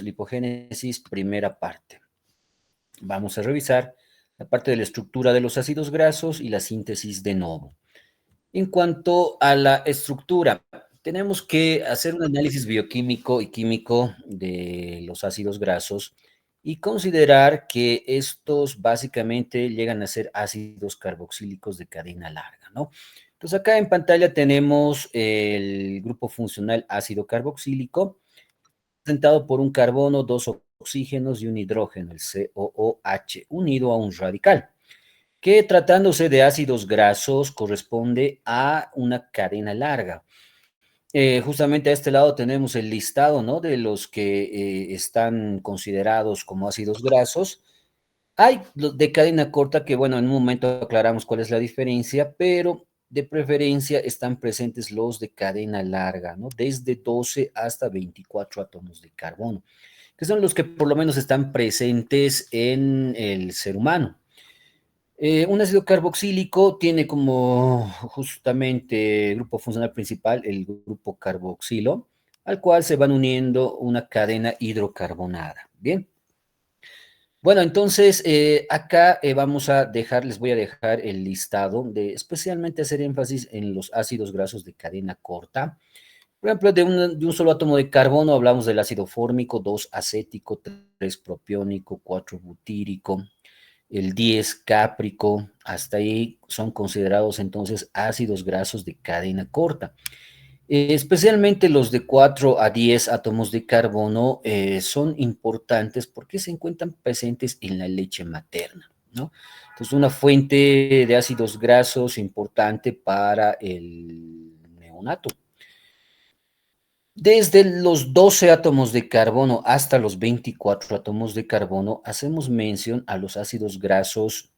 lipogénesis, primera parte. Vamos a revisar la parte de la estructura de los ácidos grasos y la síntesis de novo. En cuanto a la estructura, tenemos que hacer un análisis bioquímico y químico de los ácidos grasos y considerar que estos básicamente llegan a ser ácidos carboxílicos de cadena larga, ¿no? Entonces acá en pantalla tenemos el grupo funcional ácido carboxílico, representado por un carbono, dos oxígenos y un hidrógeno, el COOH, unido a un radical, que tratándose de ácidos grasos corresponde a una cadena larga. Justamente a este lado tenemos el listado, ¿no?, de los que están considerados como ácidos grasos. Hay de cadena corta que, bueno, en un momento aclaramos cuál es la diferencia, pero de preferencia están presentes los de cadena larga, ¿no? Desde 12 hasta 24 átomos de carbono, que son los que por lo menos están presentes en el ser humano. Un ácido carboxílico tiene como justamente grupo funcional principal el grupo carboxilo, al cual se van uniendo una cadena hidrocarbonada. Bien. Bueno, entonces acá les voy a dejar el listado de especialmente hacer énfasis en los ácidos grasos de cadena corta. Por ejemplo, de un solo átomo de carbono hablamos del ácido fórmico, 2 acético, 3 propiónico, 4 butírico, el 10 cáprico, hasta ahí son considerados entonces ácidos grasos de cadena corta. Especialmente los de 4 a 10 átomos de carbono son importantes porque se encuentran presentes en la leche materna, ¿no? Entonces, una fuente de ácidos grasos importante para el neonato. Desde los 12 átomos de carbono hasta los 24 átomos de carbono, hacemos mención a los ácidos grasos,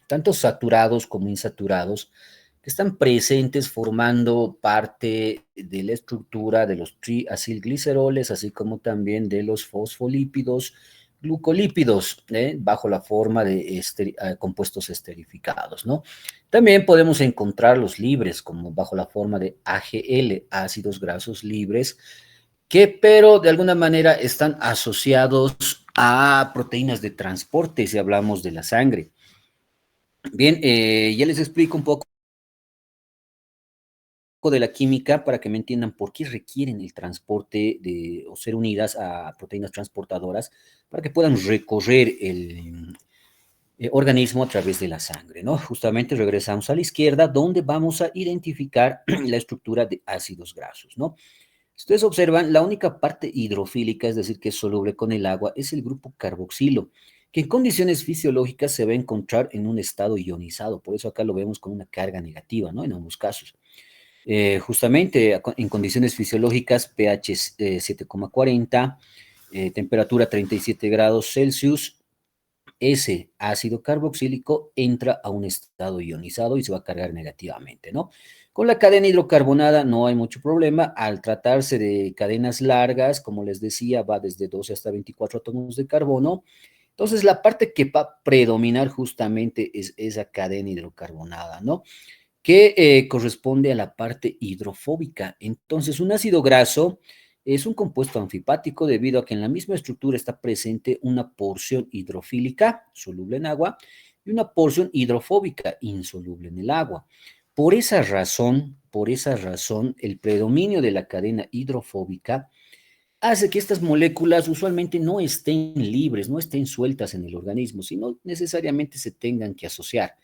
tanto saturados como insaturados, que están presentes formando parte de la estructura de los triacilgliceroles, así como también de los fosfolípidos, glucolípidos, bajo la forma de compuestos esterificados, ¿no? También podemos encontrarlos libres, como bajo la forma de AGL, ácidos grasos libres, que pero de alguna manera están asociados a proteínas de transporte, si hablamos de la sangre. Bien, ya les explico un poco de la química para que me entiendan por qué requieren el transporte o ser unidas a proteínas transportadoras para que puedan recorrer el organismo a través de la sangre, ¿no? Justamente regresamos a la izquierda donde vamos a identificar la estructura de ácidos grasos, ¿no? Si ustedes observan, la única parte hidrofílica, es decir, que es soluble con el agua, es el grupo carboxilo, que en condiciones fisiológicas se va a encontrar en un estado ionizado, por eso acá lo vemos con una carga negativa, ¿no? En ambos casos. Justamente en condiciones fisiológicas, pH 7,40, temperatura 37 grados Celsius, ese ácido carboxílico entra a un estado ionizado y se va a cargar negativamente, ¿no? Con la cadena hidrocarbonada no hay mucho problema. Al tratarse de cadenas largas, como les decía, va desde 12 hasta 24 átomos de carbono. Entonces, la parte que va a predominar justamente es esa cadena hidrocarbonada, ¿no? Que corresponde a la parte hidrofóbica. Entonces, un ácido graso es un compuesto anfipático debido a que en la misma estructura está presente una porción hidrofílica, soluble en agua, y una porción hidrofóbica, insoluble en el agua. Por esa razón, el predominio de la cadena hidrofóbica hace que estas moléculas usualmente no estén libres, no estén sueltas en el organismo, sino necesariamente se tengan que asociar.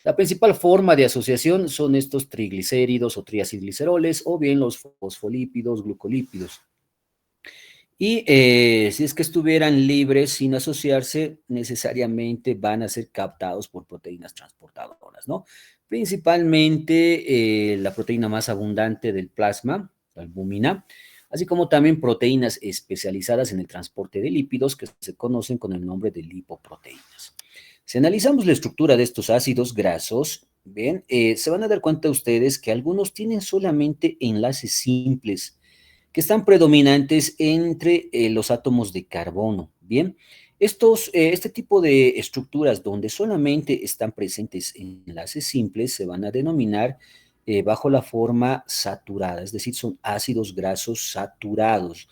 La principal forma de asociación son estos triglicéridos o triacilgliceroles o bien los fosfolípidos, glucolípidos. Y si es que estuvieran libres sin asociarse, necesariamente van a ser captados por proteínas transportadoras, ¿no? Principalmente la proteína más abundante del plasma, la albúmina, así como también proteínas especializadas en el transporte de lípidos que se conocen con el nombre de lipoproteínas. Si analizamos la estructura de estos ácidos grasos, bien, se van a dar cuenta ustedes que algunos tienen solamente enlaces simples que están predominantes entre los átomos de carbono. Bien, este tipo de estructuras donde solamente están presentes enlaces simples se van a denominar bajo la forma saturada, es decir, son ácidos grasos saturados.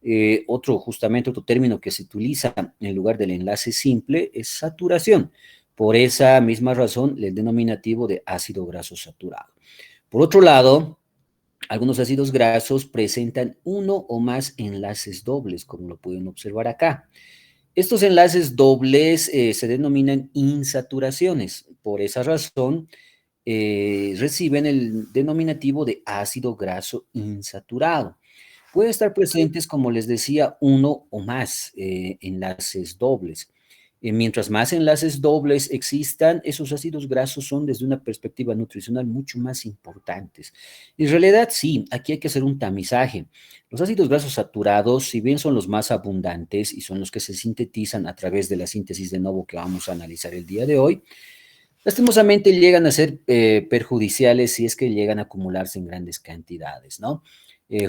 Justamente otro término que se utiliza en lugar del enlace simple es saturación. Por esa misma razón, el denominativo de ácido graso saturado. Por otro lado, algunos ácidos grasos presentan uno o más enlaces dobles, como lo pueden observar acá. Estos enlaces dobles se denominan insaturaciones. Por esa razón, reciben el denominativo de ácido graso insaturado. Pueden estar presentes, como les decía, uno o más enlaces dobles. Mientras más enlaces dobles existan, esos ácidos grasos son desde una perspectiva nutricional mucho más importantes. En realidad, sí, aquí hay que hacer un tamizaje. Los ácidos grasos saturados, si bien son los más abundantes y son los que se sintetizan a través de la síntesis de novo que vamos a analizar el día de hoy, lastimosamente llegan a ser perjudiciales si es que llegan a acumularse en grandes cantidades, ¿no?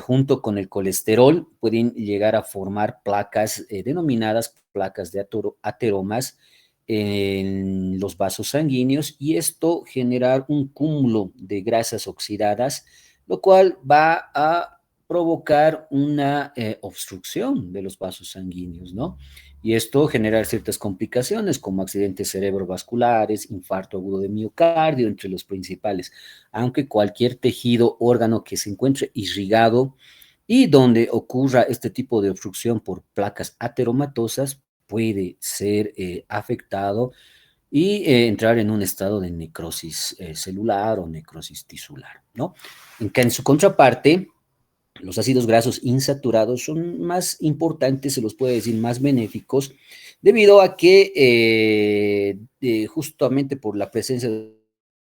Junto con el colesterol pueden llegar a formar placas denominadas placas de ateromas en los vasos sanguíneos y esto generar un cúmulo de grasas oxidadas, lo cual va a provocar una obstrucción de los vasos sanguíneos, ¿no? Y esto genera ciertas complicaciones como accidentes cerebrovasculares, infarto agudo de miocardio, entre los principales, aunque cualquier tejido, órgano que se encuentre irrigado y donde ocurra este tipo de obstrucción por placas ateromatosas puede ser afectado y entrar en un estado de necrosis celular o necrosis tisular, ¿no? En su contraparte, los ácidos grasos insaturados son más importantes, se los puede decir más benéficos, debido a que justamente por la presencia de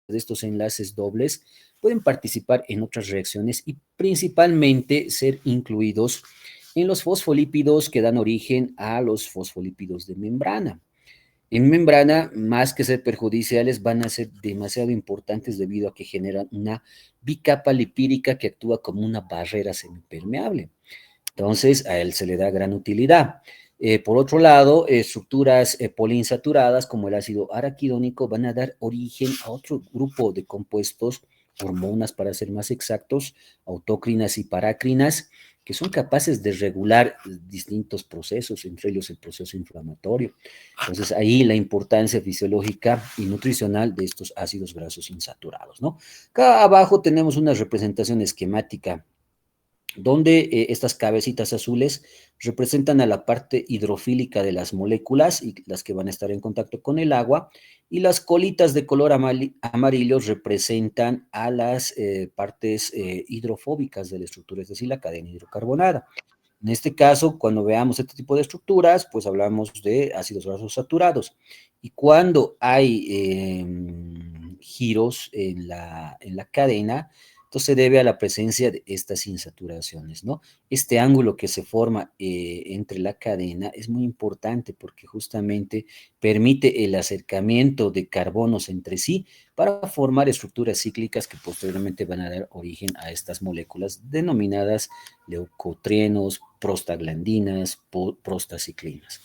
estos enlaces dobles pueden participar en otras reacciones y principalmente ser incluidos en los fosfolípidos que dan origen a los fosfolípidos de membrana. En membrana, más que ser perjudiciales, van a ser demasiado importantes debido a que generan una bicapa lipídica que actúa como una barrera semipermeable. Entonces, a él se le da gran utilidad. Por otro lado, estructuras poliinsaturadas como el ácido araquidónico van a dar origen a otro grupo de compuestos, hormonas para ser más exactos, autócrinas y parácrinas, que son capaces de regular distintos procesos, entre ellos el proceso inflamatorio. Entonces, ahí la importancia fisiológica y nutricional de estos ácidos grasos insaturados, ¿no? Acá abajo tenemos una representación esquemática donde estas cabecitas azules representan a la parte hidrofílica de las moléculas y las que van a estar en contacto con el agua, y las colitas de color amarillo representan a las partes hidrofóbicas de la estructura, es decir, la cadena hidrocarbonada. En este caso, cuando veamos este tipo de estructuras, pues hablamos de ácidos grasos saturados. Y cuando hay giros en la cadena, entonces se debe a la presencia de estas insaturaciones, ¿no? Este ángulo que se forma entre la cadena es muy importante porque justamente permite el acercamiento de carbonos entre sí para formar estructuras cíclicas que posteriormente van a dar origen a estas moléculas denominadas leucotrienos, prostaglandinas, prostaciclinas.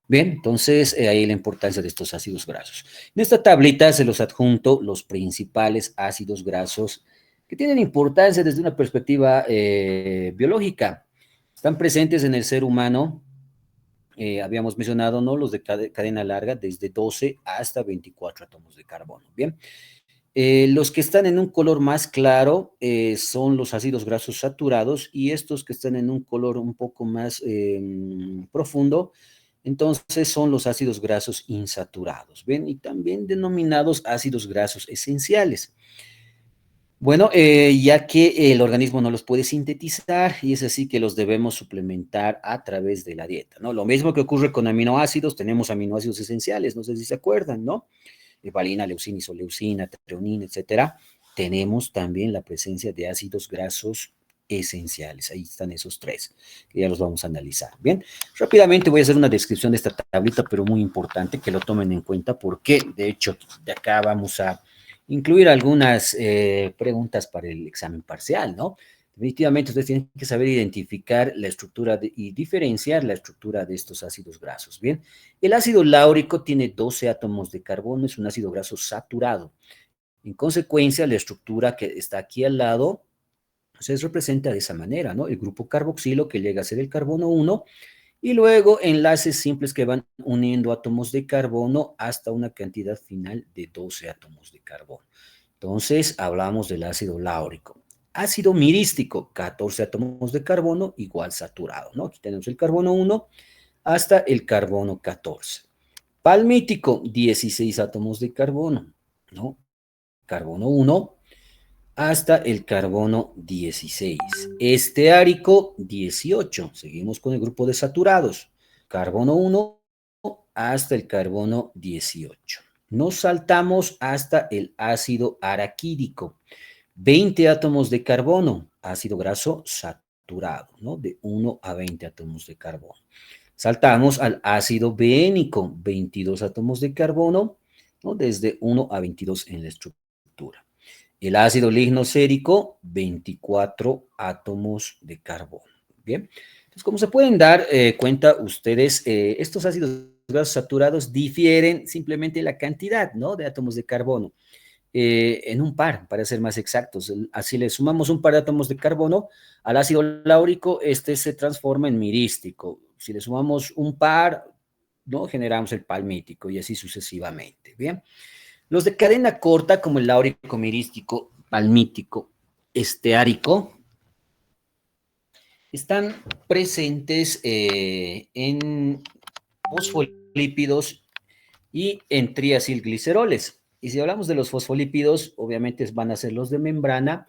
Bien, entonces ahí la importancia de estos ácidos grasos. En esta tablita se los adjunto los principales ácidos grasos que tienen importancia desde una perspectiva biológica. Están presentes en el ser humano, habíamos mencionado, ¿no? Los de cadena larga, desde 12 hasta 24 átomos de carbono. Bien. Los que están en un color más claro son los ácidos grasos saturados y estos que están en un color un poco más profundo, entonces son los ácidos grasos insaturados, ¿ven? Y también denominados ácidos grasos esenciales. Bueno, ya que el organismo no los puede sintetizar y es así que los debemos suplementar a través de la dieta, ¿no? Lo mismo que ocurre con aminoácidos, tenemos aminoácidos esenciales, no sé si se acuerdan, ¿no? Valina, leucina, isoleucina, treonina, etcétera. Tenemos también la presencia de ácidos grasos esenciales. Ahí están esos tres, que ya los vamos a analizar. Bien, rápidamente voy a hacer una descripción de esta tablita, pero muy importante que lo tomen en cuenta porque, de hecho, de acá vamos a incluir algunas preguntas para el examen parcial, ¿no? Definitivamente ustedes tienen que saber identificar la estructura y diferenciar la estructura de estos ácidos grasos. Bien, el ácido láurico tiene 12 átomos de carbono, es un ácido graso saturado. En consecuencia, la estructura que está aquí al lado Entonces representa de esa manera, ¿no? El grupo carboxilo que llega a ser el carbono 1 y luego enlaces simples que van uniendo átomos de carbono hasta una cantidad final de 12 átomos de carbono. Entonces hablamos del ácido láurico. Ácido mirístico, 14 átomos de carbono igual saturado, ¿no? Aquí tenemos el carbono 1 hasta el carbono 14. Palmítico, 16 átomos de carbono, ¿no? Carbono 1 hasta el carbono 16. Esteárico, 18. Seguimos con el grupo de saturados. Carbono 1 hasta el carbono 18. Nos saltamos hasta el ácido araquídico. 20 átomos de carbono, ácido graso saturado, ¿no? De 1 a 20 átomos de carbono. Saltamos al ácido beénico, 22 átomos de carbono, ¿no? Desde 1 a 22 en la estructura. El ácido lignocérico, 24 átomos de carbono. Bien, entonces como se pueden dar cuenta ustedes, estos ácidos grasos saturados difieren simplemente la cantidad, ¿no? De átomos de carbono. En un par, para ser más exactos. Así le sumamos un par de átomos de carbono al ácido láurico, este se transforma en mirístico. Si le sumamos un par, ¿no? Generamos el palmítico y así sucesivamente. Bien. Los de cadena corta, como el láurico, mirístico, palmítico, esteárico, están presentes en fosfolípidos y en triacilgliceroles. Y si hablamos de los fosfolípidos, obviamente van a ser los de membrana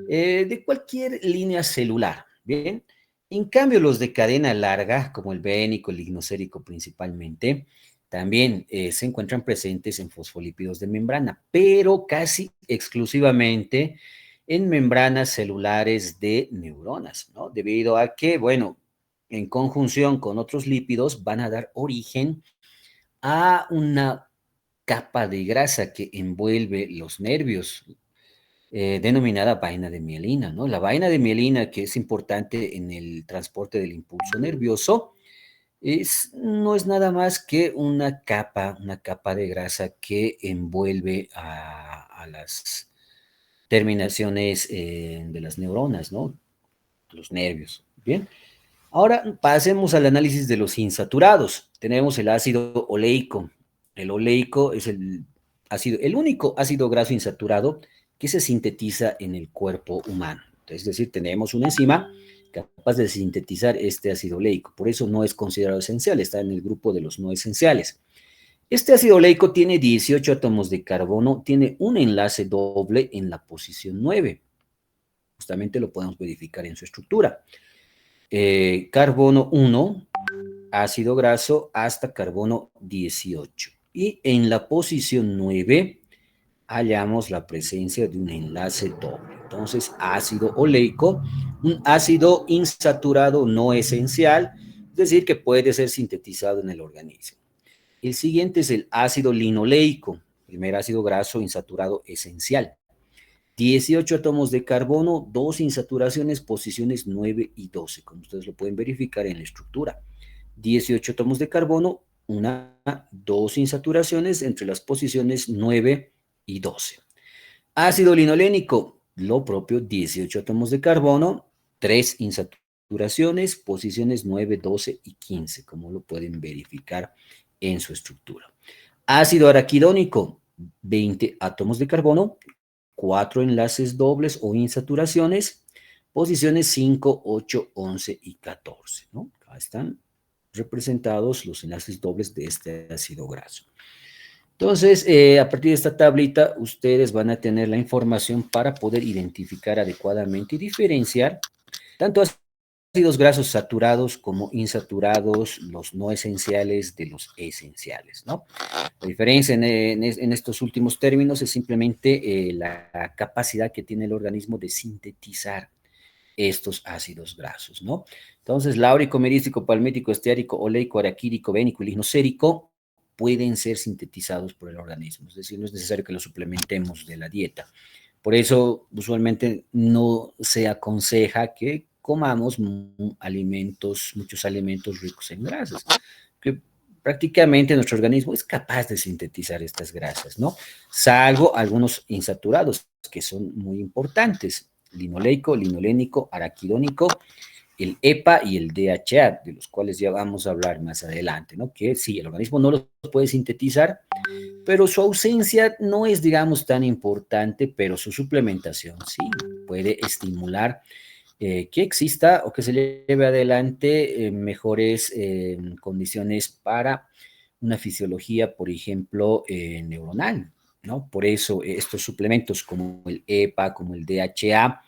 de cualquier línea celular, ¿bien? En cambio, los de cadena larga, como el beénico, el lignocérico principalmente, también se encuentran presentes en fosfolípidos de membrana, pero casi exclusivamente en membranas celulares de neuronas, ¿no? Debido a que, bueno, en conjunción con otros lípidos van a dar origen a una capa de grasa que envuelve los nervios, denominada vaina de mielina, ¿no? La vaina de mielina, que es importante en el transporte del impulso nervioso, no es nada más que una capa de grasa que envuelve a las terminaciones de las neuronas, ¿no? Los nervios. Bien. Ahora pasemos al análisis de los insaturados. Tenemos el ácido oleico. El oleico es el único ácido graso insaturado que se sintetiza en el cuerpo humano. Es decir, tenemos una enzima capaz de sintetizar este ácido oleico. Por eso no es considerado esencial, está en el grupo de los no esenciales. Este ácido oleico tiene 18 átomos de carbono, tiene un enlace doble en la posición 9. Justamente lo podemos verificar en su estructura. Carbono 1, ácido graso, hasta carbono 18. Y en la posición 9 hallamos la presencia de un enlace doble. Entonces, ácido oleico, un ácido insaturado no esencial, es decir, que puede ser sintetizado en el organismo. El siguiente es el ácido linoleico, primer ácido graso insaturado esencial. 18 átomos de carbono, 2 insaturaciones, posiciones 9 y 12, como ustedes lo pueden verificar en la estructura. 18 átomos de carbono, 2 insaturaciones entre las posiciones 9 y 12. Ácido linolénico, lo propio, 18 átomos de carbono, 3 insaturaciones, posiciones 9, 12 y 15, como lo pueden verificar en su estructura. Ácido araquidónico, 20 átomos de carbono, 4 enlaces dobles o insaturaciones, posiciones 5, 8, 11 y 14, ¿no? Acá están representados los enlaces dobles de este ácido graso. Entonces, a partir de esta tablita, ustedes van a tener la información para poder identificar adecuadamente y diferenciar tanto ácidos grasos saturados como insaturados, los no esenciales de los esenciales, ¿no? La diferencia en estos últimos términos es simplemente la capacidad que tiene el organismo de sintetizar estos ácidos grasos, ¿no? Entonces, láurico, mirístico, palmítico, esteárico, oleico, araquídico, bénico y lignocérico pueden ser sintetizados por el organismo, es decir, no es necesario que lo suplementemos de la dieta. Por eso, usualmente no se aconseja que comamos muchos alimentos ricos en grasas, que prácticamente nuestro organismo es capaz de sintetizar estas grasas, ¿no? Salvo algunos insaturados, que son muy importantes. linoleico, linolénico, araquidónico, el EPA y el DHA, de los cuales ya vamos a hablar más adelante, ¿no? Que sí, el organismo no los puede sintetizar, pero su ausencia no es, digamos, tan importante, pero su suplementación sí puede estimular que exista o que se lleve adelante mejores condiciones para una fisiología, por ejemplo, neuronal, ¿no? Por eso estos suplementos como el EPA, como el DHA,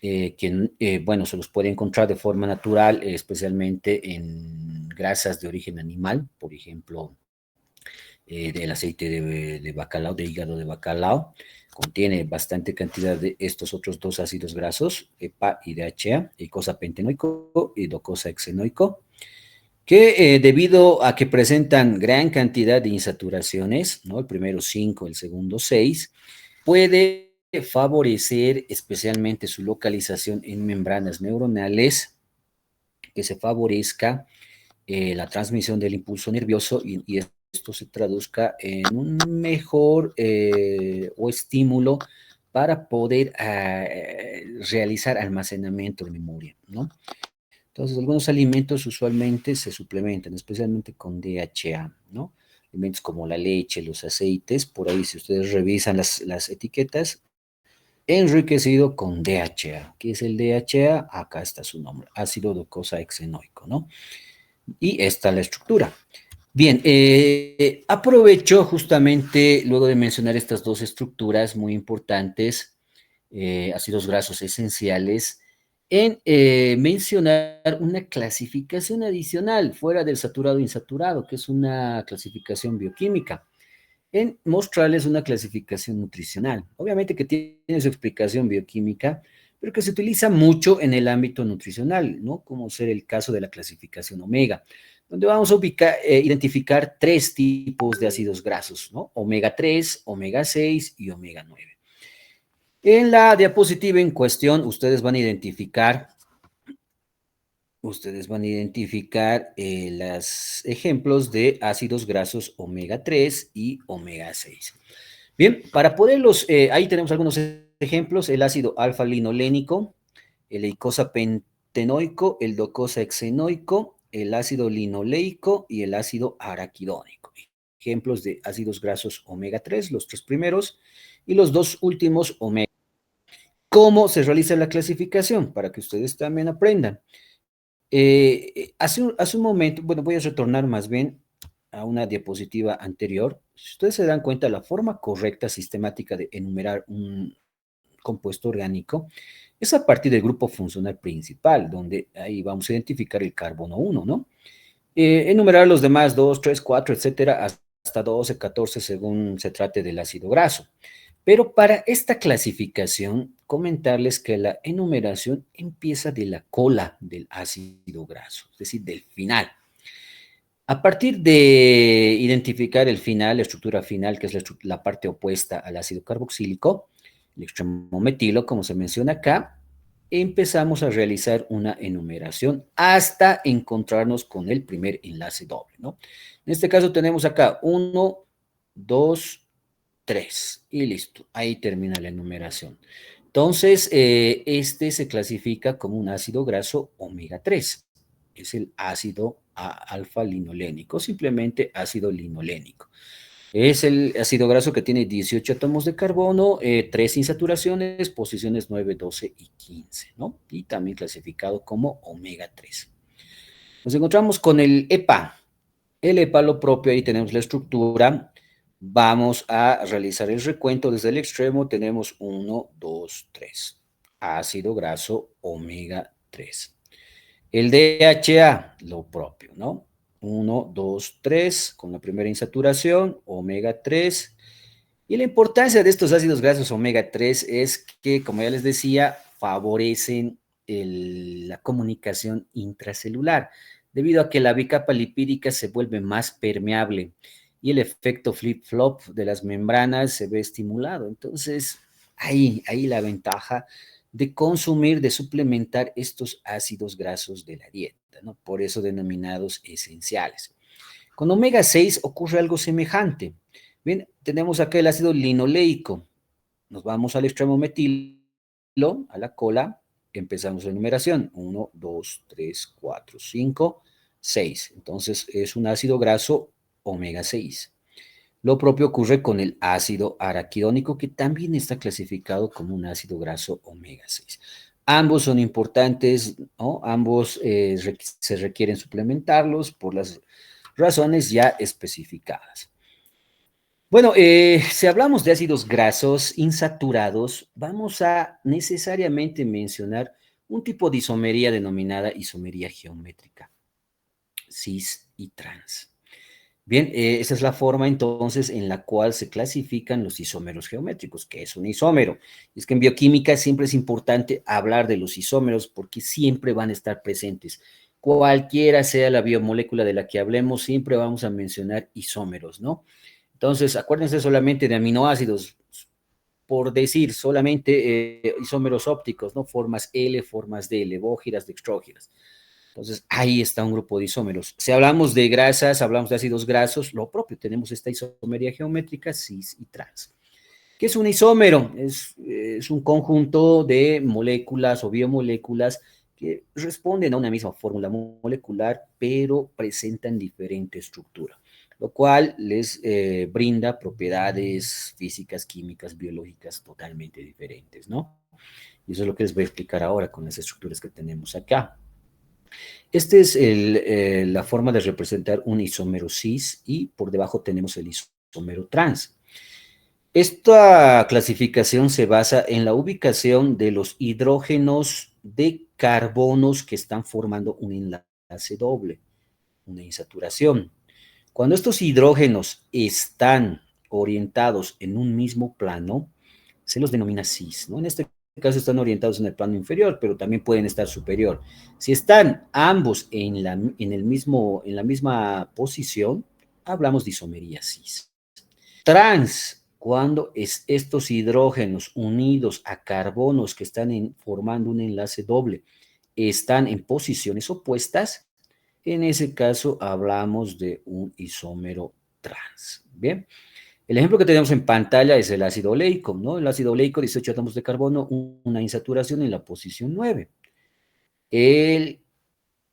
que, bueno, se los puede encontrar de forma natural, especialmente en grasas de origen animal, por ejemplo, del aceite de bacalao, de hígado de bacalao, contiene bastante cantidad de estos otros dos ácidos grasos, EPA y DHA, eicosapentenoico y docosahexaenoico, que debido a que presentan gran cantidad de insaturaciones, ¿no? El primero 5, el segundo 6, puede favorecer especialmente su localización en membranas neuronales, que se favorezca la transmisión del impulso nervioso y esto se traduzca en un mejor o estímulo para poder realizar almacenamiento de memoria, ¿no? Entonces, algunos alimentos usualmente se suplementan, especialmente con DHA, ¿no? Alimentos como la leche, los aceites, por ahí si ustedes revisan las etiquetas, enriquecido con DHA. ¿Qué es el DHA? Acá está su nombre, ácido docosahexaenoico, ¿no? Y esta es la estructura. Bien, aprovecho justamente luego de mencionar estas dos estructuras muy importantes, ácidos grasos esenciales, en mencionar una clasificación adicional fuera del saturado insaturado, que es una clasificación bioquímica, en mostrarles una clasificación nutricional. Obviamente que tiene su explicación bioquímica, pero que se utiliza mucho en el ámbito nutricional, ¿no? Como ser el caso de la clasificación omega, donde vamos a identificar tres tipos de ácidos grasos, ¿no? Omega 3, omega 6 y omega 9. En la diapositiva en cuestión, ustedes van a identificar los ejemplos de ácidos grasos omega 3 y omega 6. Bien, para poderlos, ahí tenemos algunos ejemplos, el ácido alfa-linolénico, el eicosapentenoico, el docosahexaenoico, el ácido linoleico y el ácido araquidónico. Ejemplos de ácidos grasos omega 3, los tres primeros, y los dos últimos omega. ¿Cómo se realiza la clasificación? Para que ustedes también aprendan. Hace un momento, bueno, voy a retornar más bien a una diapositiva anterior. Si ustedes se dan cuenta, la forma correcta, sistemática de enumerar un compuesto orgánico es a partir del grupo funcional principal, donde ahí vamos a identificar el carbono 1, ¿no? Enumerar los demás 2, 3, 4, etcétera, hasta 12, 14, según se trate del ácido graso. Pero para esta clasificación, comentarles que la enumeración empieza de la cola del ácido graso, es decir, del final. A partir de identificar el final, la estructura final, que es la parte opuesta al ácido carboxílico, el extremo metilo, como se menciona acá, empezamos a realizar una enumeración hasta encontrarnos con el primer enlace doble, ¿no? En este caso tenemos acá 1, 2, 3 y listo, ahí termina la enumeración. Entonces, este se clasifica como un ácido graso omega 3, es el ácido alfa-linolénico, simplemente ácido linolénico. Es el ácido graso que tiene 18 átomos de carbono, 3 insaturaciones, posiciones 9, 12 y 15, ¿no? Y también clasificado como omega 3. Nos encontramos con el EPA. El EPA, lo propio, ahí tenemos la estructura. Vamos a realizar el recuento desde el extremo. Tenemos 1, 2, 3. Ácido graso omega 3. El DHA, lo propio, ¿no? 1, 2, 3, con la primera insaturación, omega 3. Y la importancia de estos ácidos grasos omega 3 es que, como ya les decía, favorecen la comunicación intracelular, debido a que la bicapa lipídica se vuelve más permeable y el efecto flip-flop de las membranas se ve estimulado. Entonces, ahí la ventaja de consumir, de suplementar estos ácidos grasos de la dieta, ¿no? Por eso denominados esenciales. Con omega 6 ocurre algo semejante. Bien, tenemos acá el ácido linoleico. Nos vamos al extremo metilo a la cola, empezamos la numeración. 1, 2, 3, 4, 5, 6. Entonces es un ácido graso omega 6. Lo propio ocurre con el ácido araquidónico, que también está clasificado como un ácido graso omega 6. Ambos son importantes, ¿no? Ambos se requieren suplementarlos por las razones ya especificadas. Bueno, si hablamos de ácidos grasos insaturados, vamos a necesariamente mencionar un tipo de isomería denominada isomería geométrica, cis y trans. Bien, esa es la forma entonces en la cual se clasifican los isómeros geométricos. ¿Qué es un isómero? Es que en bioquímica siempre es importante hablar de los isómeros porque siempre van a estar presentes. Cualquiera sea la biomolécula de la que hablemos, siempre vamos a mencionar isómeros, ¿no? Entonces, acuérdense solamente de aminoácidos, por decir solamente isómeros ópticos, ¿no? Formas L, formas D, levógiras, dextrógiras. Entonces, ahí está un grupo de isómeros. Si hablamos de grasas, hablamos de ácidos grasos, lo propio, tenemos esta isomería geométrica cis y trans. ¿Qué es un isómero? Es un conjunto de moléculas o biomoléculas que responden a una misma fórmula molecular, pero presentan diferente estructura, lo cual les brinda propiedades físicas, químicas, biológicas totalmente diferentes, ¿no? Y eso es lo que les voy a explicar ahora con las estructuras que tenemos acá. Esta es la forma de representar un isómero cis y por debajo tenemos el isómero trans. Esta clasificación se basa en la ubicación de los hidrógenos de carbonos que están formando un enlace doble, una insaturación. Cuando estos hidrógenos están orientados en un mismo plano, se los denomina cis, ¿no? En este caso están orientados en el plano inferior, pero también pueden estar superior. Si están ambos en la misma posición, hablamos de isomería cis. Trans, cuando estos hidrógenos unidos a carbonos que están formando un enlace doble están en posiciones opuestas, en ese caso hablamos de un isómero trans. Bien, el ejemplo que tenemos en pantalla es el ácido oleico, ¿no? El ácido oleico, 18 átomos de carbono, una insaturación en la posición 9. El,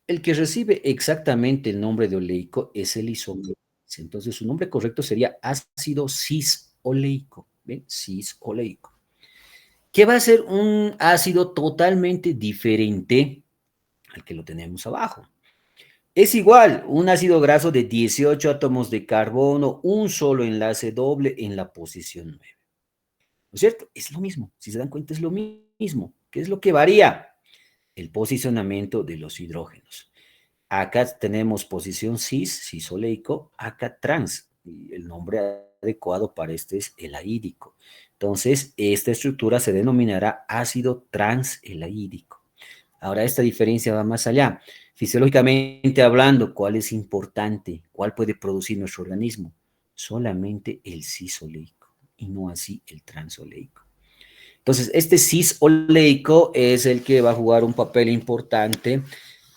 el que recibe exactamente el nombre de oleico es el isómero. Entonces, su nombre correcto sería ácido cis-oleico. ¿Ven? Cis-oleico. Que va a ser un ácido totalmente diferente al que lo tenemos abajo. Es igual, un ácido graso de 18 átomos de carbono, un solo enlace doble en la posición 9. ¿No es cierto? Es lo mismo. Si se dan cuenta, es lo mismo. ¿Qué es lo que varía? El posicionamiento de los hidrógenos. Acá tenemos posición cis, cisoleico, acá trans. Y el nombre adecuado para este es elaídico. Entonces, esta estructura se denominará ácido transelaídico. Ahora, esta diferencia va más allá. Fisiológicamente hablando, ¿cuál es importante? ¿Cuál puede producir nuestro organismo? Solamente el cisoleico y no así el transoleico. Entonces, este cisoleico es el que va a jugar un papel importante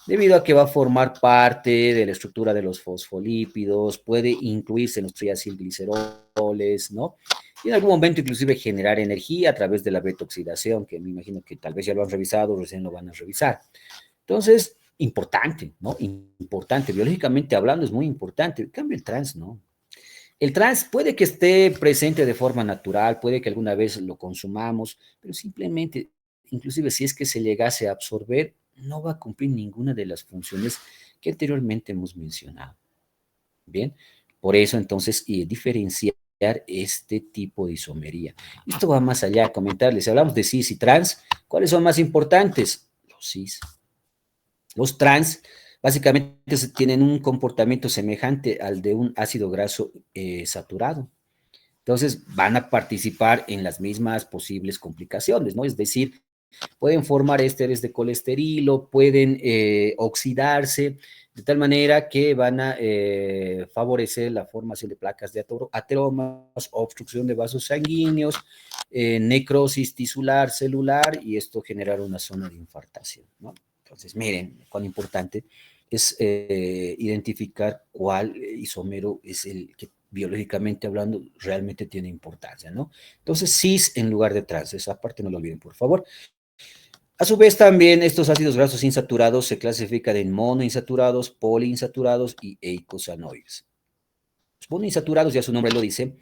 debido a que va a formar parte de la estructura de los fosfolípidos, puede incluirse en los triacilgliceroles, ¿no? Y en algún momento inclusive generar energía a través de la beta-oxidación, que me imagino que tal vez ya lo han revisado, recién lo van a revisar. Entonces, importante, ¿no? Importante, biológicamente hablando es muy importante. En cambio, el trans, ¿no? El trans puede que esté presente de forma natural, puede que alguna vez lo consumamos, pero simplemente, inclusive si es que se llegase a absorber, no va a cumplir ninguna de las funciones que anteriormente hemos mencionado. Bien, por eso entonces diferenciar este tipo de isomería. Esto va más allá, comentarles, si hablamos de cis y trans, ¿cuáles son más importantes? Los cis. Los trans básicamente tienen un comportamiento semejante al de un ácido graso saturado. Entonces van a participar en las mismas posibles complicaciones, ¿no? Es decir, pueden formar ésteres de colesterilo, pueden oxidarse, de tal manera que van a favorecer la formación de placas de ateromas, obstrucción de vasos sanguíneos, necrosis tisular, celular, y esto generar una zona de infartación, ¿no? Entonces, miren cuán importante es identificar cuál isómero es el que biológicamente hablando, realmente tiene importancia, ¿no? Entonces, cis en lugar de trans, esa parte no lo olviden, por favor. A su vez, también estos ácidos grasos insaturados se clasifican en monoinsaturados, poliinsaturados y eicosanoides. Los monoinsaturados, ya su nombre lo dice,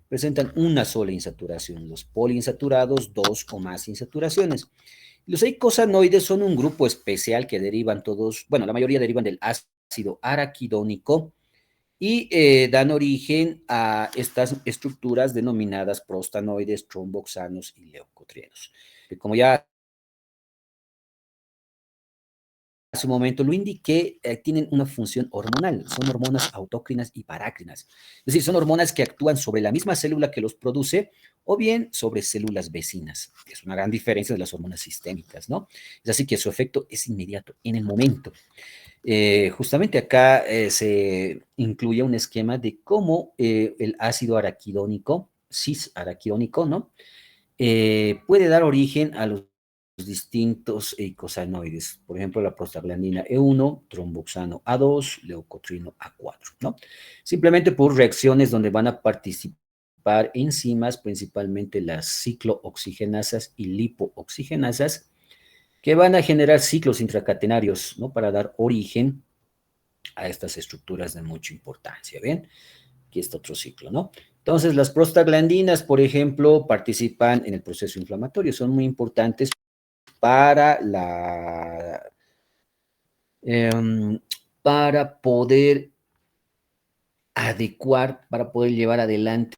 presentan una sola insaturación. Los poliinsaturados, dos o más insaturaciones. Los eicosanoides son un grupo especial que derivan todos, bueno, la mayoría derivan del ácido araquidónico y dan origen a estas estructuras denominadas prostanoides, tromboxanos y leucotrienos. Que como ya su momento lo indiqué, tienen una función hormonal, son hormonas autócrinas y parácrinas. Es decir, son hormonas que actúan sobre la misma célula que los produce o bien sobre células vecinas. Es una gran diferencia de las hormonas sistémicas, ¿no? Es así que su efecto es inmediato, en el momento. Justamente acá se incluye un esquema de cómo el ácido araquidónico, cis-araquidónico, ¿no? Puede dar origen a los distintos eicosanoides, por ejemplo, la prostaglandina E1, tromboxano A2, leucotrino A4, ¿no? Simplemente por reacciones donde van a participar enzimas, principalmente las ciclooxigenasas y lipooxigenasas, que van a generar ciclos intracatenarios, ¿no? Para dar origen a estas estructuras de mucha importancia, ¿ven? Aquí está otro ciclo, ¿no? Entonces, las prostaglandinas, por ejemplo, participan en el proceso inflamatorio, son muy importantes para para poder adecuar, para poder llevar adelante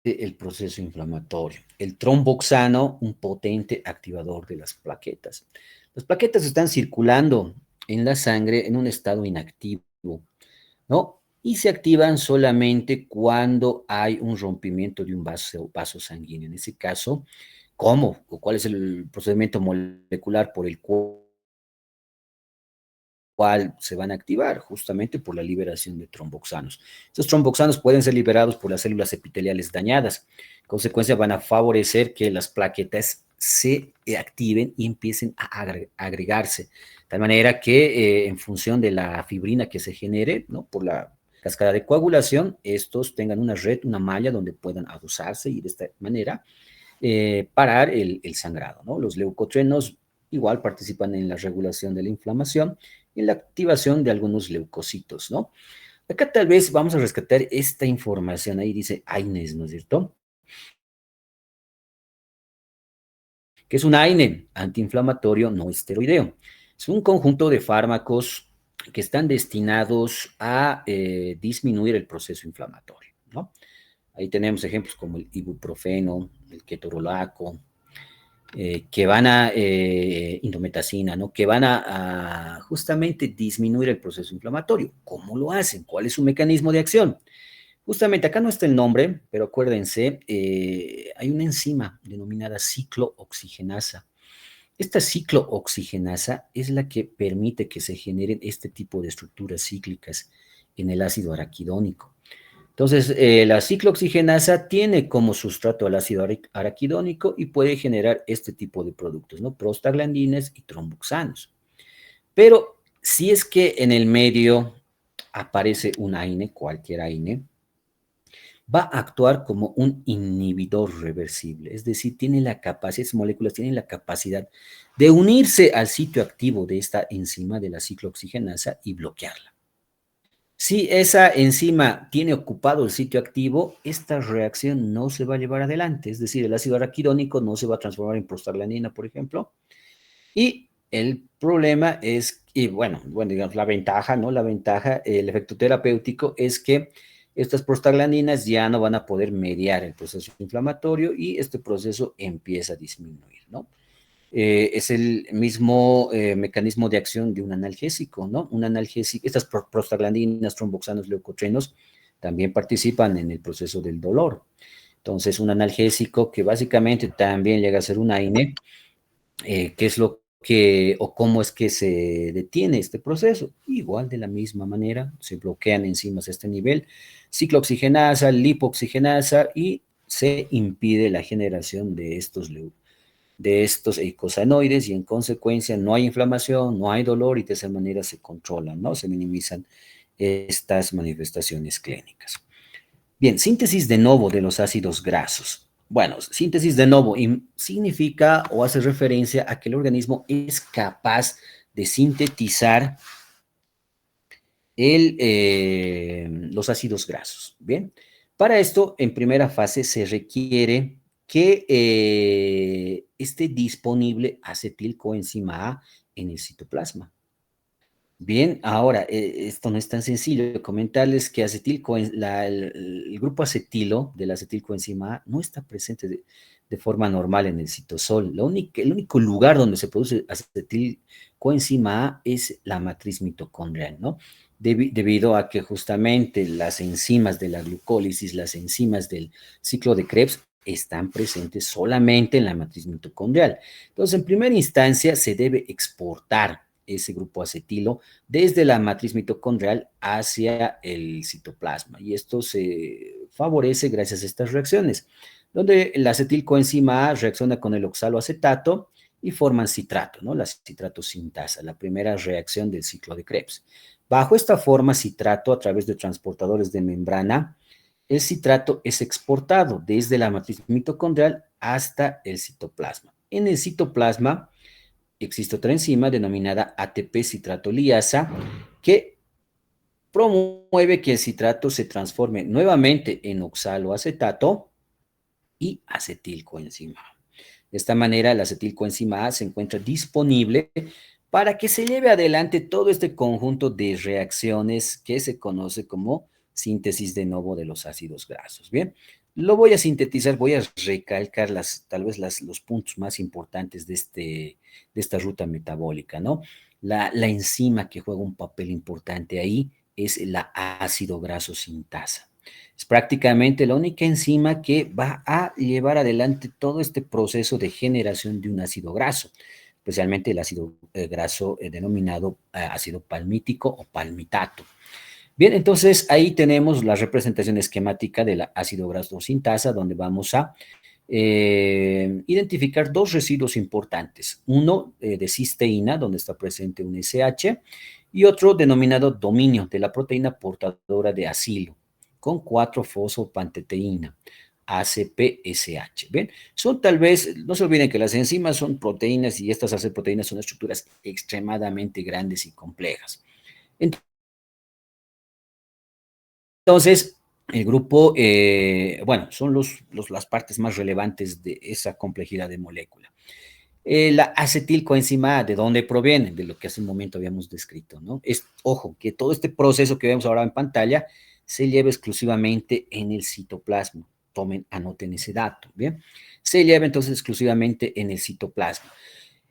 el proceso inflamatorio. El tromboxano, un potente activador de las plaquetas. Las plaquetas están circulando en la sangre en un estado inactivo, ¿no? Y se activan solamente cuando hay un rompimiento de un vaso sanguíneo. En ese caso, ¿cómo? ¿O cuál es el procedimiento molecular por el cual se van a activar? Justamente por la liberación de tromboxanos. Estos tromboxanos pueden ser liberados por las células epiteliales dañadas. En consecuencia, van a favorecer que las plaquetas se activen y empiecen a agregarse. De tal manera que en función de la fibrina que se genere, ¿no? Por la cascada de coagulación, estos tengan una red, una malla donde puedan adosarse y de esta manera parar el sangrado, ¿no? Los leucotrenos igual participan en la regulación de la inflamación y en la activación de algunos leucocitos, ¿no? Acá tal vez vamos a rescatar esta información, ahí dice AINES, ¿no es cierto? Que es un AINE, antiinflamatorio no esteroideo. Es un conjunto de fármacos que están destinados a disminuir el proceso inflamatorio, ¿no? Ahí tenemos ejemplos como el ibuprofeno, el ketorolaco, que van a, indometacina, ¿no? Que van a justamente disminuir el proceso inflamatorio. ¿Cómo lo hacen? ¿Cuál es su mecanismo de acción? Justamente acá no está el nombre, pero acuérdense, hay una enzima denominada ciclooxigenasa. Esta ciclooxigenasa es la que permite que se generen este tipo de estructuras cíclicas en el ácido araquidónico. Entonces, la ciclooxigenasa tiene como sustrato al ácido araquidónico y puede generar este tipo de productos, ¿no? Prostaglandinas y tromboxanos. Pero si es que en el medio aparece un AINE, cualquier AINE, va a actuar como un inhibidor reversible, es decir, tiene la capacidad, estas moléculas tienen la capacidad de unirse al sitio activo de esta enzima de la ciclooxigenasa y bloquearla. Si esa enzima tiene ocupado el sitio activo, esta reacción no se va a llevar adelante, es decir, el ácido araquidónico no se va a transformar en prostaglandina, por ejemplo, y el problema es, y bueno, digamos, la ventaja, ¿no? La ventaja, el efecto terapéutico es que estas prostaglandinas ya no van a poder mediar el proceso inflamatorio y este proceso empieza a disminuir, ¿no? Es el mismo mecanismo de acción de un analgésico, ¿no? Un analgésico, estas prostaglandinas, tromboxanos, leucotrenos, también participan en el proceso del dolor. Entonces, un analgésico que básicamente también llega a ser un AINE, ¿qué es lo que, o cómo es que se detiene este proceso? Igual de la misma manera, se bloquean enzimas a este nivel, ciclooxigenasa, lipoxigenasa, y se impide la generación de estos eicosanoides y en consecuencia no hay inflamación, no hay dolor y de esa manera se controlan, ¿no? Se minimizan estas manifestaciones clínicas. Bien, síntesis de novo de los ácidos grasos. Bueno, síntesis de novo significa o hace referencia a que el organismo es capaz de sintetizar los ácidos grasos. Bien, para esto, en primera fase se requiere que esté disponible acetilcoenzima A en el citoplasma. Bien, ahora, esto no es tan sencillo. Comentarles que el grupo acetilo de la acetilcoenzima A no está presente de forma normal en el citosol. El único lugar donde se produce acetilcoenzima A es la matriz mitocondrial, ¿no? Debido a que justamente las enzimas de la glucólisis, las enzimas del ciclo de Krebs, están presentes solamente en la matriz mitocondrial. Entonces, en primera instancia, se debe exportar ese grupo acetilo desde la matriz mitocondrial hacia el citoplasma. Y esto se favorece gracias a estas reacciones, donde la acetilcoenzima A reacciona con el oxaloacetato y forman citrato, ¿no? La citrato sintasa, la primera reacción del ciclo de Krebs. Bajo esta forma, citrato a través de transportadores de membrana, el citrato es exportado desde la matriz mitocondrial hasta el citoplasma. En el citoplasma, existe otra enzima denominada ATP citratoliasa que promueve que el citrato se transforme nuevamente en oxaloacetato y acetilcoenzima. De esta manera, la acetilcoenzima A se encuentra disponible para que se lleve adelante todo este conjunto de reacciones que se conoce como síntesis de novo de los ácidos grasos. Bien, lo voy a sintetizar, voy a recalcar tal vez los puntos más importantes de esta ruta metabólica, ¿no? La enzima que juega un papel importante ahí es la ácido graso sintasa. Es prácticamente la única enzima que va a llevar adelante todo este proceso de generación de un ácido graso, especialmente el ácido graso denominado ácido palmítico o palmitato. Bien, entonces ahí tenemos la representación esquemática del ácido graso sintasa, donde vamos a identificar dos residuos importantes. Uno de cisteína, donde está presente un SH, y otro denominado dominio de la proteína portadora de acilo, con 4-fosfopanteteína, ACPSH. ¿Ven? Son tal vez, no se olviden que las enzimas son proteínas y estas proteínas son estructuras extremadamente grandes y complejas. Entonces, el grupo, bueno, son las partes más relevantes de esa complejidad de molécula. La acetilcoenzima A, ¿de dónde proviene? De lo que hace un momento habíamos descrito, ¿no? Ojo, que todo este proceso que vemos ahora en pantalla se lleva exclusivamente en el citoplasma. Anoten ese dato, ¿bien? Se lleva entonces exclusivamente en el citoplasma.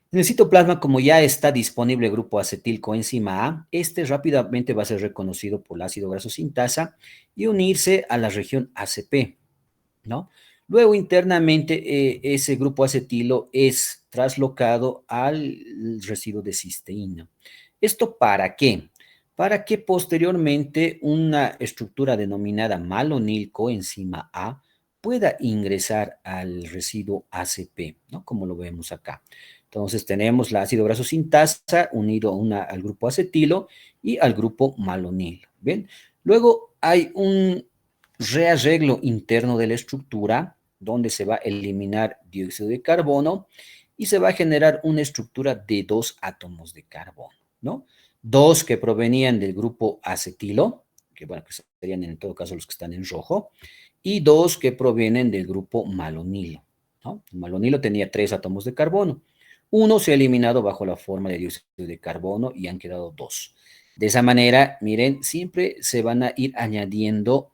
En el citoplasma, como ya está disponible el grupo acetilcoenzima A, este rápidamente va a ser reconocido por el ácido graso sintasa y unirse a la región ACP, ¿no? Luego, internamente, ese grupo acetilo es traslocado al residuo de cisteína. ¿Esto para qué? Para que posteriormente una estructura denominada malonilcoenzima A pueda ingresar al residuo ACP, ¿no? Como lo vemos acá. Entonces tenemos la ácido graso sintasa unido al grupo acetilo y al grupo malonil. ¿Bien? Luego hay un rearreglo interno de la estructura donde se va a eliminar dióxido de carbono y se va a generar una estructura de dos átomos de carbono, ¿no? Dos que provenían del grupo acetilo, que bueno, que serían en todo caso los que están en rojo, y dos que provienen del grupo malonilo, ¿no? El malonilo tenía tres átomos de carbono. Uno se ha eliminado bajo la forma de dióxido de carbono y han quedado dos. De esa manera, miren, siempre se van a ir añadiendo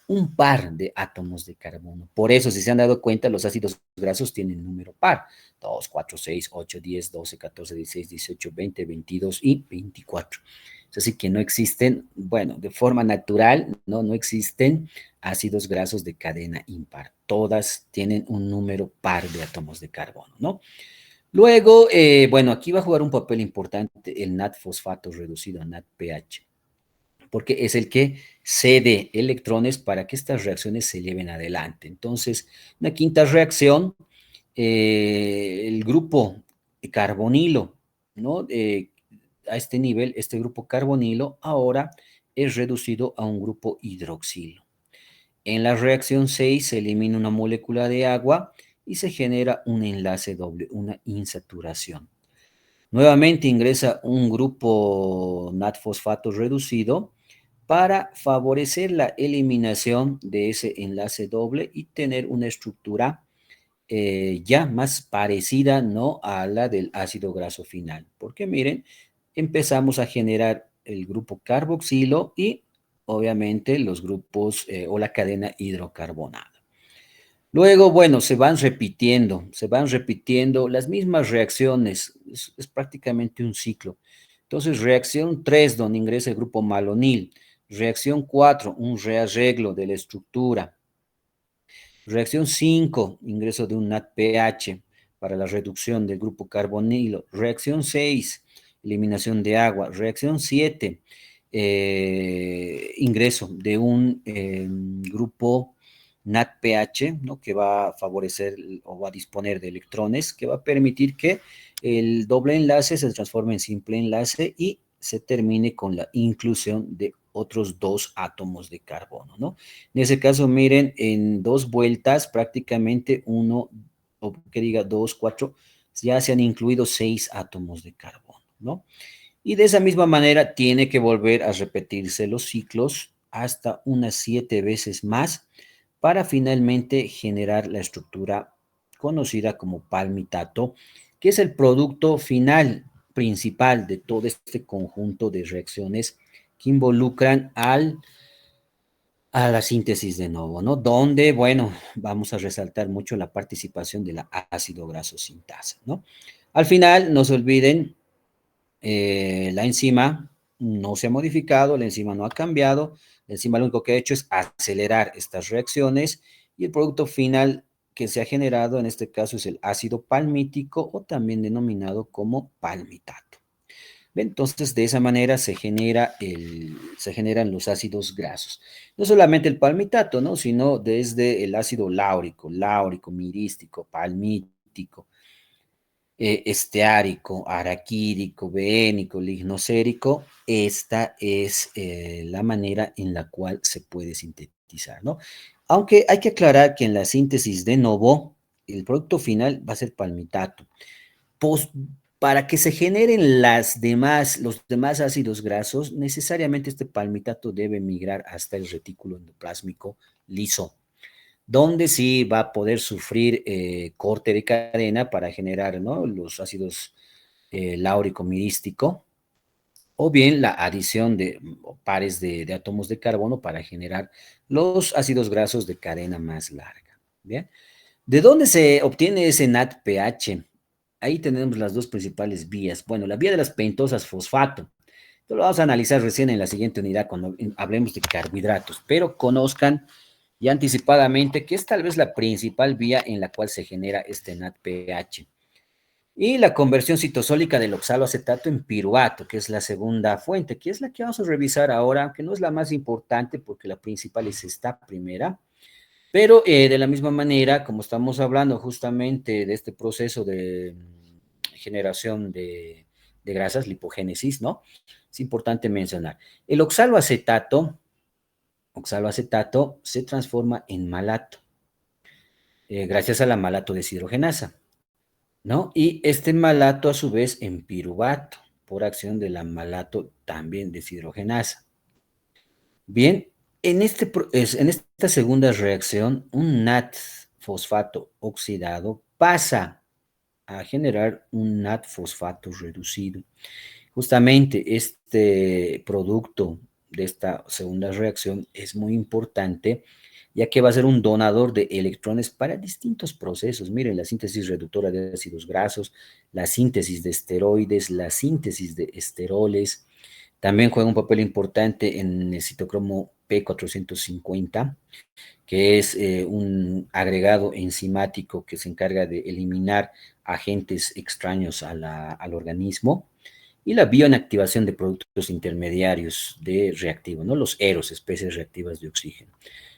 un par de átomos de carbono. Por eso, si se han dado cuenta, los ácidos grasos tienen número par. 2, 4, 6, 8, 10, 12, 14, 16, 18, 20, 22 y 24. Es así que no existen, bueno, de forma natural, no existen ácidos grasos de cadena impar. Todas tienen un número par de átomos de carbono, ¿no? Luego, bueno, aquí va a jugar un papel importante el NAD-fosfato reducido, NADPH, porque es el que cede electrones para que estas reacciones se lleven adelante. Entonces, una quinta reacción, el grupo carbonilo, ¿no? A este nivel, este grupo carbonilo ahora es reducido a un grupo hidroxilo. En la reacción 6 se elimina una molécula de agua y se genera un enlace doble, una insaturación. Nuevamente ingresa un grupo NAT-fosfato reducido para favorecer la eliminación de ese enlace doble y tener una estructura ya más parecida, ¿no?, a la del ácido graso final. Porque miren, empezamos a generar el grupo carboxilo y obviamente los grupos o la cadena hidrocarbonada. Luego, bueno, se van repitiendo las mismas reacciones, es prácticamente un ciclo. Entonces, reacción 3, donde ingresa el grupo malonil. Reacción 4, un rearreglo de la estructura. Reacción 5, ingreso de un NADPH para la reducción del grupo carbonilo. Reacción 6, eliminación de agua. Reacción 7, ingreso de un grupo NADPH, ¿no?, que va a favorecer o va a disponer de electrones, que va a permitir que el doble enlace se transforme en simple enlace y se termine con la inclusión de otros dos átomos de carbono, ¿no? En ese caso, miren, en 2 vueltas, prácticamente uno, o que diga 2, 4, ya se han incluido 6 átomos de carbono, ¿no? Y de esa misma manera tiene que volver a repetirse los ciclos hasta unas 7 veces más para finalmente generar la estructura conocida como palmitato, que es el producto final principal de todo este conjunto de reacciones que involucran a la síntesis de nuevo, ¿no? Donde, bueno, vamos a resaltar mucho la participación de la ácido graso sintasa, ¿no? Al final, no se olviden, la enzima no se ha modificado, la enzima no ha cambiado, la enzima lo único que ha hecho es acelerar estas reacciones y el producto final que se ha generado en este caso es el ácido palmítico o también denominado como palmitato. Entonces, de esa manera se generan los ácidos grasos. No solamente el palmitato, ¿no?, sino desde el ácido láurico, mirístico, palmítico, esteárico, araquídico, beénico, lignocérico. Esta es la manera en la cual se puede sintetizar, ¿no? Aunque hay que aclarar que en la síntesis de novo, el producto final va a ser palmitato. Pos- para que se generen los demás ácidos grasos, necesariamente este palmitato debe migrar hasta el retículo endoplásmico liso, donde sí va a poder sufrir corte de cadena para generar, ¿no?, los ácidos láurico mirístico, o bien la adición de pares de átomos de carbono para generar los ácidos grasos de cadena más larga. Bien. ¿De dónde se obtiene ese NADPH? Ahí tenemos las dos principales vías. Bueno, la vía de las pentosas fosfato. Esto lo vamos a analizar recién en la siguiente unidad cuando hablemos de carbohidratos, pero conozcan ya anticipadamente que es tal vez la principal vía en la cual se genera este NADPH. Y la conversión citosólica del oxaloacetato en piruvato, que es la segunda fuente, que es la que vamos a revisar ahora, aunque no es la más importante porque la principal es esta primera. Pero de la misma manera, como estamos hablando justamente de este proceso de generación de grasas, lipogénesis, ¿no? Es importante mencionar. El oxaloacetato se transforma en malato, gracias a la malato deshidrogenasa, ¿no? Y este malato a su vez en piruvato, por acción de la malato también deshidrogenasa. Bien, en esta segunda reacción, un NAT fosfato oxidado pasa a generar un NAT fosfato reducido. Justamente este producto de esta segunda reacción es muy importante, ya que va a ser un donador de electrones para distintos procesos. Miren, la síntesis reductora de ácidos grasos, la síntesis de esteroides, la síntesis de esteroles. También juega un papel importante en el citocromo P450, que es un agregado enzimático que se encarga de eliminar agentes extraños al organismo, y la bioinactivación de productos intermediarios de reactivo, ¿no? Los EROS, especies reactivas de oxígeno.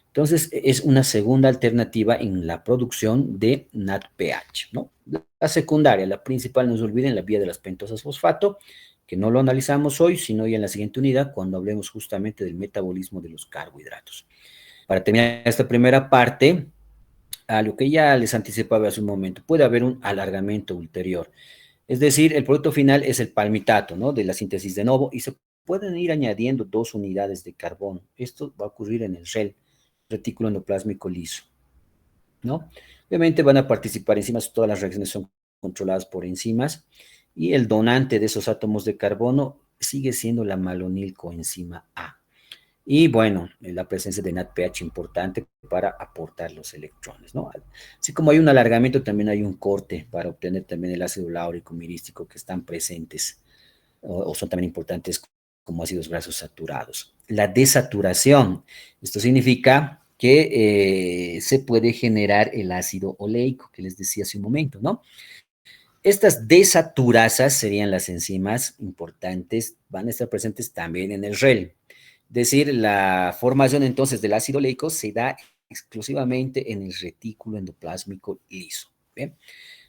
Entonces, es una segunda alternativa en la producción de NADPH, ¿no? La secundaria, la principal, no se olviden, la vía de las pentosas fosfato, que no lo analizamos hoy, sino ya en la siguiente unidad, cuando hablemos justamente del metabolismo de los carbohidratos. Para terminar esta primera parte, a lo que ya les anticipaba hace un momento, puede haber un alargamiento ulterior. Es decir, el producto final es el palmitato, ¿no? De la síntesis de novo y se pueden ir añadiendo 2 unidades de carbono. Esto va a ocurrir en el REL, retículo endoplásmico liso, ¿no? Obviamente van a participar enzimas, todas las reacciones son controladas por enzimas y el donante de esos átomos de carbono sigue siendo la malonilcoenzima A. Y bueno, la presencia de NADPH importante para aportar los electrones, ¿no? Así como hay un alargamiento, también hay un corte para obtener también el ácido láurico mirístico que están presentes o son también importantes como ácidos grasos saturados. La desaturación, esto significa que se puede generar el ácido oleico que les decía hace un momento, ¿no? Estas desaturasas serían las enzimas importantes, van a estar presentes también en el REL. Es decir, la formación entonces del ácido oleico se da exclusivamente en el retículo endoplásmico liso. ¿Bien?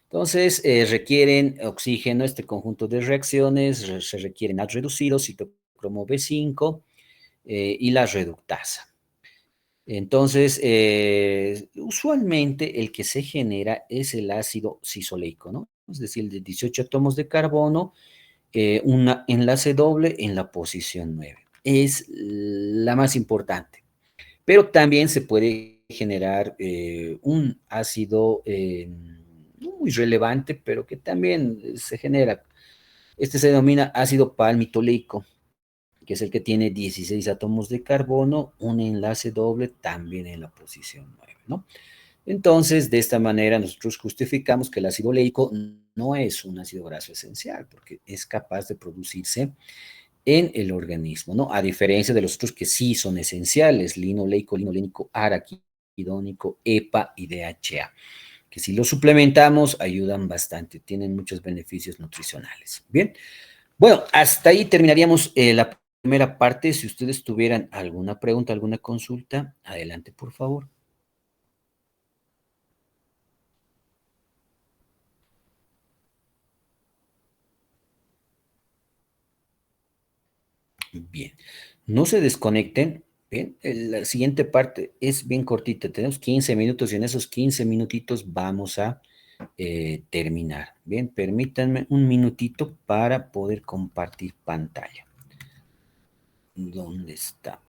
Entonces, requieren oxígeno, este conjunto de reacciones, se requieren NAD reducido, citocromo B5 y la reductasa. Entonces, usualmente el que se genera es el ácido cisoleico, ¿no? Es decir, el de 18 átomos de carbono, un enlace doble en la posición 9. Es la más importante. Pero también se puede generar un ácido no muy relevante, pero que también se genera. Este se denomina ácido palmitoleico, que es el que tiene 16 átomos de carbono, un enlace doble también en la posición 9, ¿no? Entonces, de esta manera nosotros justificamos que el ácido oleico no es un ácido graso esencial, porque es capaz de producirse en el organismo, ¿no? A diferencia de los otros que sí son esenciales, linoleico, linolénico, araquidónico, EPA y DHA, que si los suplementamos ayudan bastante, tienen muchos beneficios nutricionales. Bien, bueno, hasta ahí terminaríamos la primera parte. Si ustedes tuvieran alguna pregunta, alguna consulta, adelante, por favor. Bien, no se desconecten. Bien, la siguiente parte es bien cortita. Tenemos 15 minutos y en esos 15 minutitos vamos a terminar. Bien, permítanme un minutito para poder compartir pantalla. ¿Dónde está?